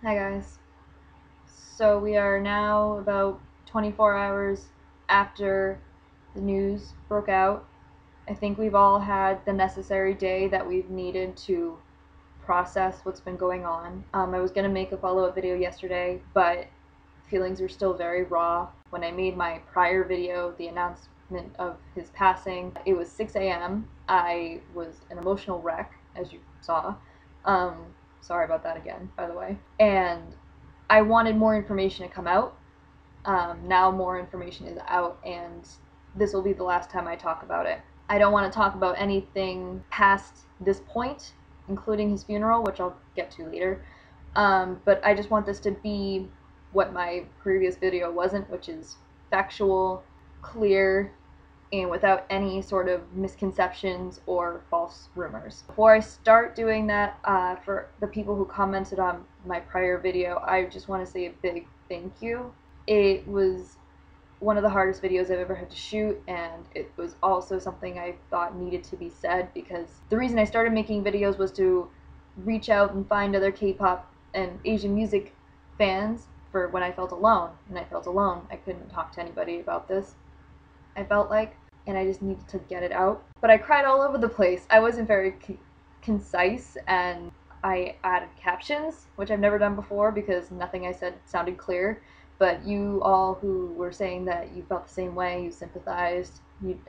Hi guys. So we are now about 24 hours after the news broke out. I think we've all had the necessary day that we've needed to process what's been going on. I was going to make a follow-up video yesterday, but feelings are still very raw. When I made my prior video, the announcement of his passing, it was 6 a.m. I was an emotional wreck, as you saw. Sorry about that again, by the way. And I wanted more information to come out. Now more information is out, and this will be the last time I talk about it. I don't want to talk about anything past this point, including his funeral, which I'll get to later. But I just want this to be what my previous video wasn't, which is factual, clear, and without any sort of misconceptions or false rumors. Before I start doing that, for the people who commented on my prior video, I just want to say a big thank you. It was one of the hardest videos I've ever had to shoot, and it was also something I thought needed to be said, because the reason I started making videos was to reach out and find other K-pop and Asian music fans for when I felt alone. And I felt alone. I couldn't talk to anybody about this, I felt like, and I just needed to get it out. But I cried all over the place. I wasn't very concise, and I added captions, which I've never done before because nothing I said sounded clear. But you all who were saying that you felt the same way, you sympathized,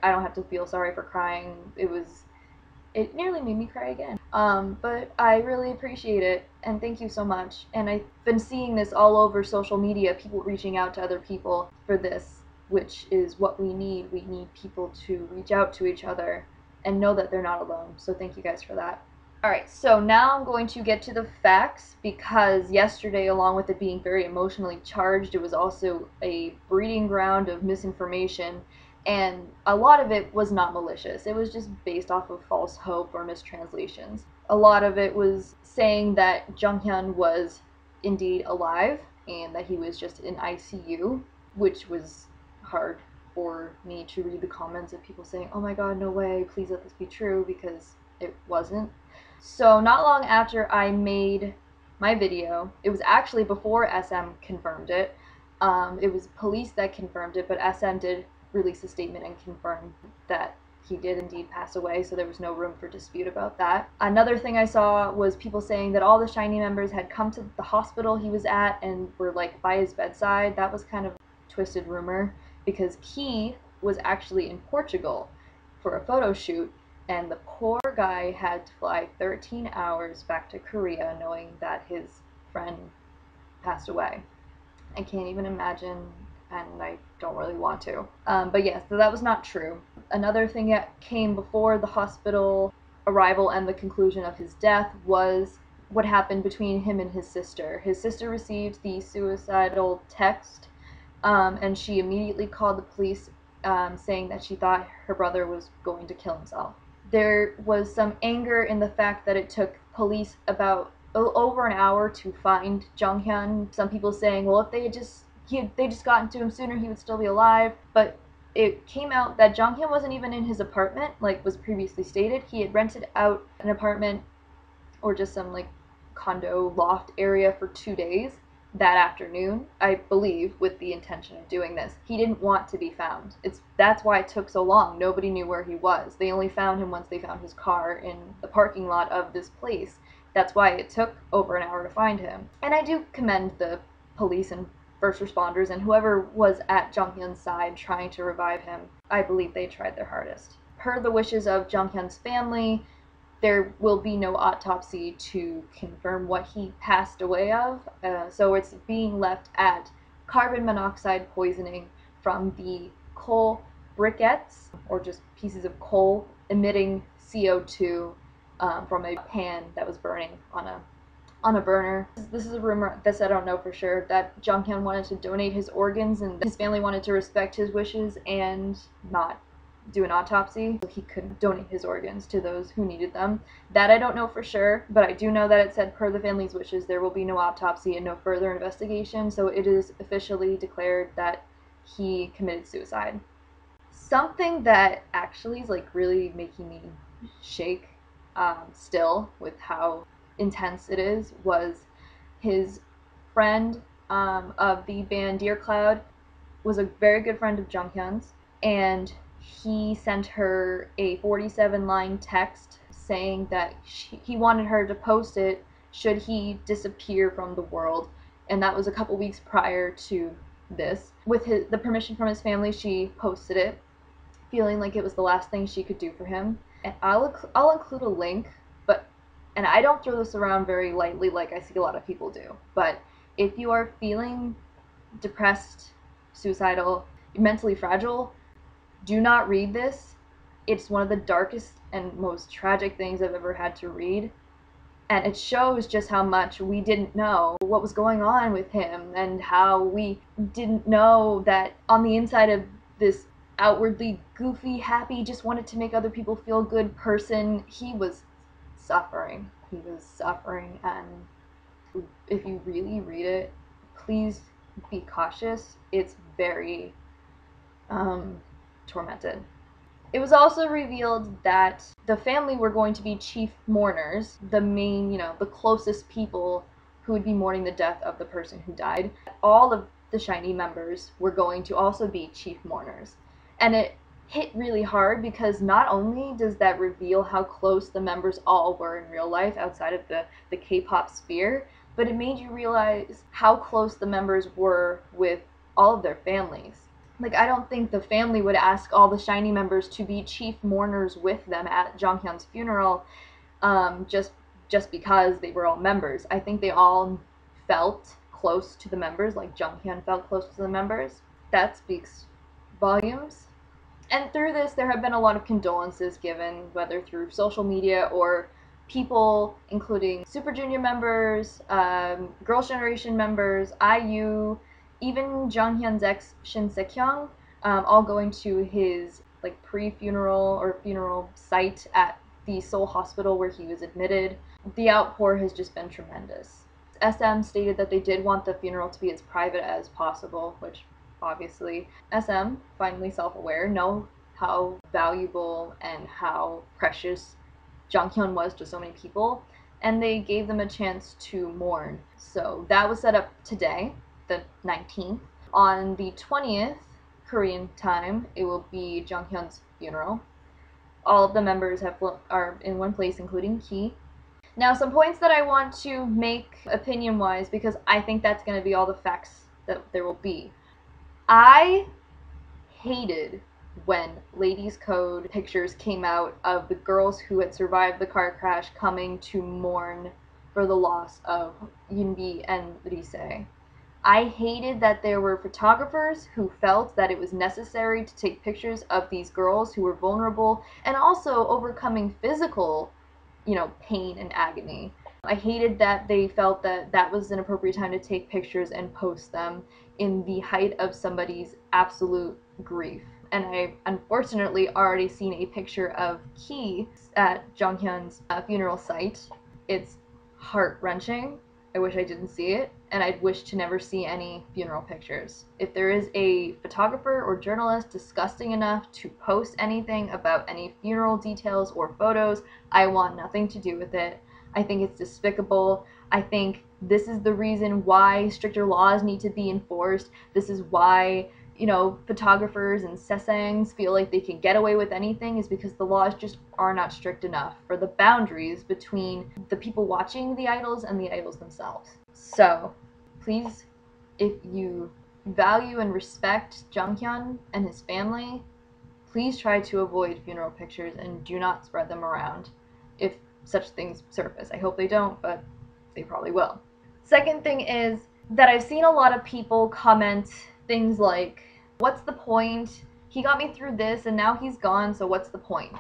I don't have to feel sorry for crying. It nearly made me cry again. But I really appreciate it, and thank you so much. And I've been seeing this all over social media, people reaching out to other people for this, which is what we need. We need people to reach out to each other and know that they're not alone. So thank you guys for that. Alright, so now I'm going to get to the facts, because yesterday, along with it being very emotionally charged, it was also a breeding ground of misinformation, and a lot of it was not malicious. It was just based off of false hope or mistranslations. A lot of it was saying that Jonghyun was indeed alive and that he was just in ICU, which was hard for me to read the comments of people saying, "Oh my god, no way, please let this be true," because it wasn't. So not long after I made my video, it was actually before SM confirmed it. It was police that confirmed it, but SM did release a statement and confirm that he did indeed pass away, so there was no room for dispute about that. Another thing I saw was people saying that all the SHINee members had come to the hospital he was at and were like by his bedside. That was kind of a twisted rumor, because he was actually in Portugal for a photo shoot, and the poor guy had to fly 13 hours back to Korea knowing that his friend passed away. I can't even imagine, and I don't really want to. But yes, so that was not true. Another thing that came before the hospital arrival and the conclusion of his death was what happened between him and his sister. His sister received the suicidal text, and she immediately called the police, saying that she thought her brother was going to kill himself. There was some anger in the fact that it took police about over an hour to find Jonghyun. Some people saying, well, if they just gotten to him sooner, he would still be alive. But it came out that Jonghyun wasn't even in his apartment, like was previously stated. He had rented out an apartment, or just some like condo loft area, for 2 days that afternoon, I believe, with the intention of doing this. He didn't want to be found. That's why it took so long. Nobody knew where he was. They only found him once they found his car in the parking lot of this place. That's why it took over an hour to find him. And I do commend the police and first responders and whoever was at Jonghyun's side trying to revive him. I believe they tried their hardest. Per the wishes of Jonghyun's family, there will be no autopsy to confirm what he passed away of, so it's being left at carbon monoxide poisoning from the coal briquettes, or just pieces of coal emitting CO2 from a pan that was burning on a burner. This is a rumor, this I don't know for sure, that Jonghyun wanted to donate his organs and his family wanted to respect his wishes and not do an autopsy, so he could donate his organs to those who needed them. That I don't know for sure, but I do know that it said per the family's wishes there will be no autopsy and no further investigation, so it is officially declared that he committed suicide. Something that actually is like really making me shake still with how intense it is was his friend of the band Dear Cloud, was a very good friend of Jonghyun's, and he sent her a 47-line text saying that he wanted her to post it should he disappear from the world, and that was a couple weeks prior to this. With the permission from his family, she posted it, feeling like it was the last thing she could do for him. And I'll include a link, and I don't throw this around very lightly like I see a lot of people do, but if you are feeling depressed, suicidal, mentally fragile, do not read this. It's one of the darkest and most tragic things I've ever had to read. And it shows just how much we didn't know what was going on with him, and how we didn't know that on the inside of this outwardly goofy, happy, just wanted to make other people feel good person, he was suffering. He was suffering, and if you really read it, please be cautious. It's very tormented. It was also revealed that the family were going to be chief mourners, the main, the closest people who would be mourning the death of the person who died. All of the SHINee members were going to also be chief mourners. And it hit really hard because not only does that reveal how close the members all were in real life outside of the K-pop sphere, but it made you realize how close the members were with all of their families. Like, I don't think the family would ask all the SHINee members to be chief mourners with them at Jonghyun's funeral, just because they were all members. I think they all felt close to the members, like Jonghyun felt close to the members. That speaks volumes. And through this, there have been a lot of condolences given, whether through social media or people, including Super Junior members, Girls' Generation members, IU, even Jonghyun's ex Shin Se-kyung, all going to his pre-funeral or funeral site at the Seoul hospital where he was admitted. The outpour has just been tremendous. SM stated that they did want the funeral to be as private as possible, which obviously SM, finally self-aware, know how valuable and how precious Jonghyun was to so many people, and they gave them a chance to mourn. So that was set up today, the 19th. On the 20th, Korean time, it will be Jonghyun's funeral. All of the members are in one place, including he. Now, some points that I want to make opinion-wise, because I think that's going to be all the facts that there will be. I hated when Ladies Code pictures came out of the girls who had survived the car crash coming to mourn for the loss of Yoonbi and Rise. I hated that there were photographers who felt that it was necessary to take pictures of these girls who were vulnerable and also overcoming physical, pain and agony. I hated that they felt that that was an appropriate time to take pictures and post them in the height of somebody's absolute grief. And I've unfortunately already seen a picture of Ki at Jonghyun's funeral site. It's heart-wrenching. I wish I didn't see it, and I'd wish to never see any funeral pictures. If there is a photographer or journalist disgusting enough to post anything about any funeral details or photos, I want nothing to do with it. I think it's despicable. I think this is the reason why stricter laws need to be enforced. This is why, photographers and sasaengs feel like they can get away with anything, is because the laws just are not strict enough for the boundaries between the people watching the idols and the idols themselves. So, please, if you value and respect Jonghyun and his family, please try to avoid funeral pictures and do not spread them around if such things surface. I hope they don't, but they probably will. Second thing is that I've seen a lot of people comment things like, what's the point? He got me through this and now he's gone, so what's the point?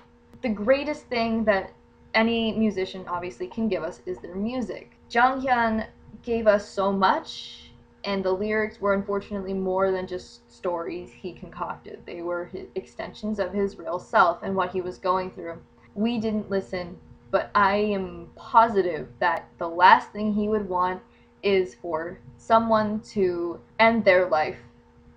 The greatest thing that any musician obviously can give us is their music. Jonghyun gave us so much, and the lyrics were unfortunately more than just stories he concocted. They were extensions of his real self and what he was going through. We didn't listen, but I am positive that the last thing he would want is for someone to end their life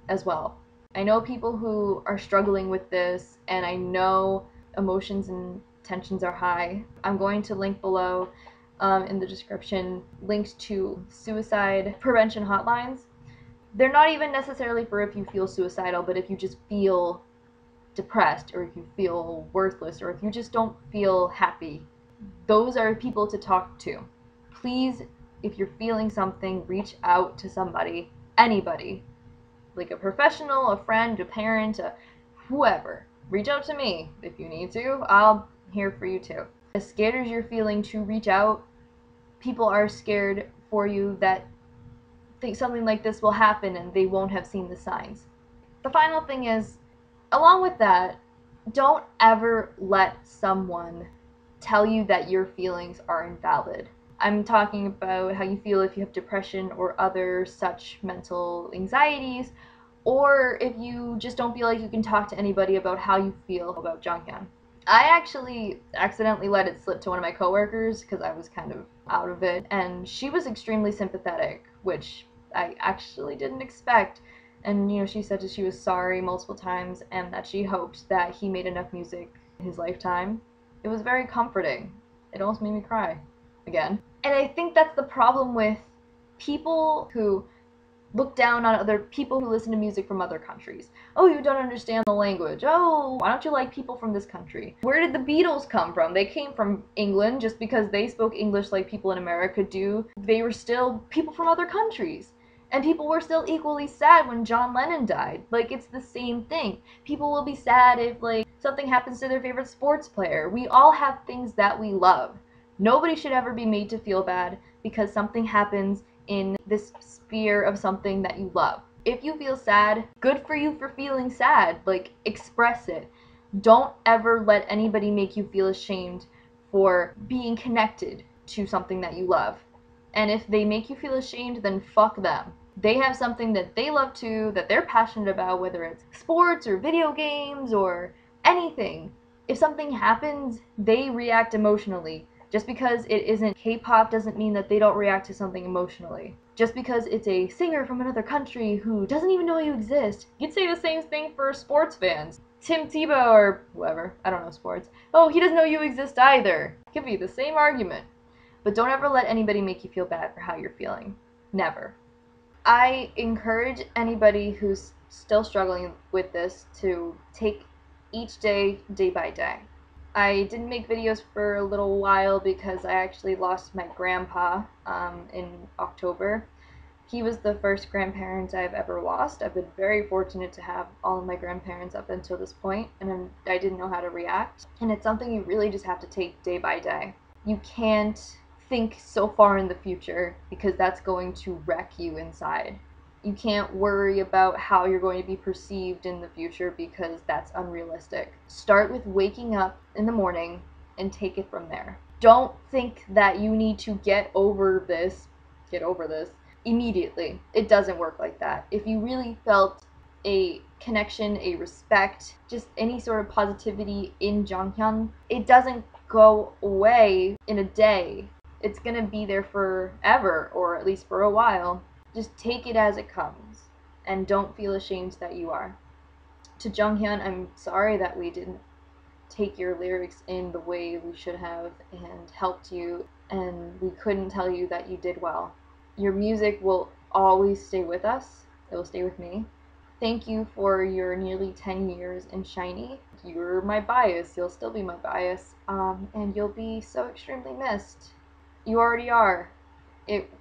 as well. I know people who are struggling with this, and I know emotions and tensions are high. I'm going to link below in the description links to suicide prevention hotlines. They're not even necessarily for if you feel suicidal, but if you just feel depressed, or if you feel worthless, or if you just don't feel happy. Those are people to talk to. Please, if you're feeling something, reach out to somebody, anybody, like a professional, a friend, a parent, whoever. Reach out to me if you need to. I'm here for you too. As scared as you're feeling to reach out, people are scared for you that think something like this will happen and they won't have seen the signs. The final thing is, along with that, don't ever let someone tell you that your feelings are invalid. I'm talking about how you feel if you have depression or other such mental anxieties, or if you just don't feel like you can talk to anybody about how you feel about Jonghyun. I actually accidentally let it slip to one of my coworkers because I was kind of out of it, and she was extremely sympathetic, which I actually didn't expect. And she said that she was sorry multiple times and that she hoped that he made enough music in his lifetime. It was very comforting. It almost made me cry again. And I think that's the problem with people who look down on other people who listen to music from other countries. Oh, you don't understand the language. Oh, why don't you like people from this country? Where did the Beatles come from? They came from England. Just because they spoke English like people in America do, they were still people from other countries. And people were still equally sad when John Lennon died. Like, it's the same thing. People will be sad if, like, something happens to their favorite sports player. We all have things that we love. Nobody should ever be made to feel bad because something happens in this sphere of something that you love. If you feel sad, good for you for feeling sad. Like, express it. Don't ever let anybody make you feel ashamed for being connected to something that you love. And if they make you feel ashamed, then fuck them. They have something that they love too, that they're passionate about, whether it's sports or video games or anything. If something happens, they react emotionally. Just because it isn't K-pop doesn't mean that they don't react to something emotionally. Just because it's a singer from another country who doesn't even know you exist. You'd say the same thing for sports fans. Tim Tebow or whoever, I don't know sports. Oh, he doesn't know you exist either. It could be the same argument. But don't ever let anybody make you feel bad for how you're feeling. Never. I encourage anybody who's still struggling with this to take each day, day by day. I didn't make videos for a little while because I actually lost my grandpa in October. He was the first grandparent I've ever lost. I've been very fortunate to have all of my grandparents up until this point, and I didn't know how to react. And it's something you really just have to take day by day. You can't think so far in the future because that's going to wreck you inside. You can't worry about how you're going to be perceived in the future because that's unrealistic. Start with waking up in the morning and take it from there. Don't think that you need to get over this immediately. It doesn't work like that. If you really felt a connection, a respect, just any sort of positivity in Jonghyun, it doesn't go away in a day. It's gonna be there forever, or at least for a while. Just take it as it comes, and don't feel ashamed that you are. To Jonghyun, I'm sorry that we didn't take your lyrics in the way we should have and helped you, and we couldn't tell you that you did well. Your music will always stay with us. It will stay with me. Thank you for your nearly 10 years in SHINee. You're my bias. You'll still be my bias, and you'll be so extremely missed. You already are.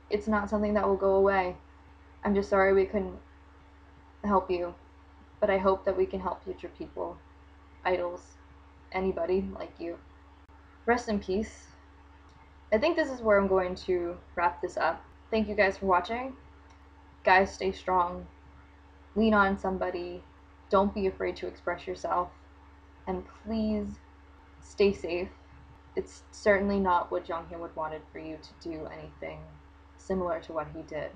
It's not something that will go away. I'm just sorry we couldn't help you, but I hope that we can help future people, idols, anybody like you. Rest in peace. I think this is where I'm going to wrap this up. Thank you guys for watching. Guys, stay strong. Lean on somebody. Don't be afraid to express yourself. And please stay safe. It's certainly not what Jonghyun would wanted for you to do anything similar to what he did.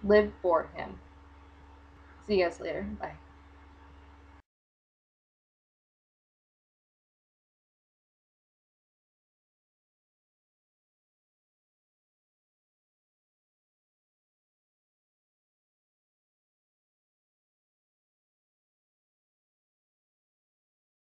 Live for him. See you guys later. Bye.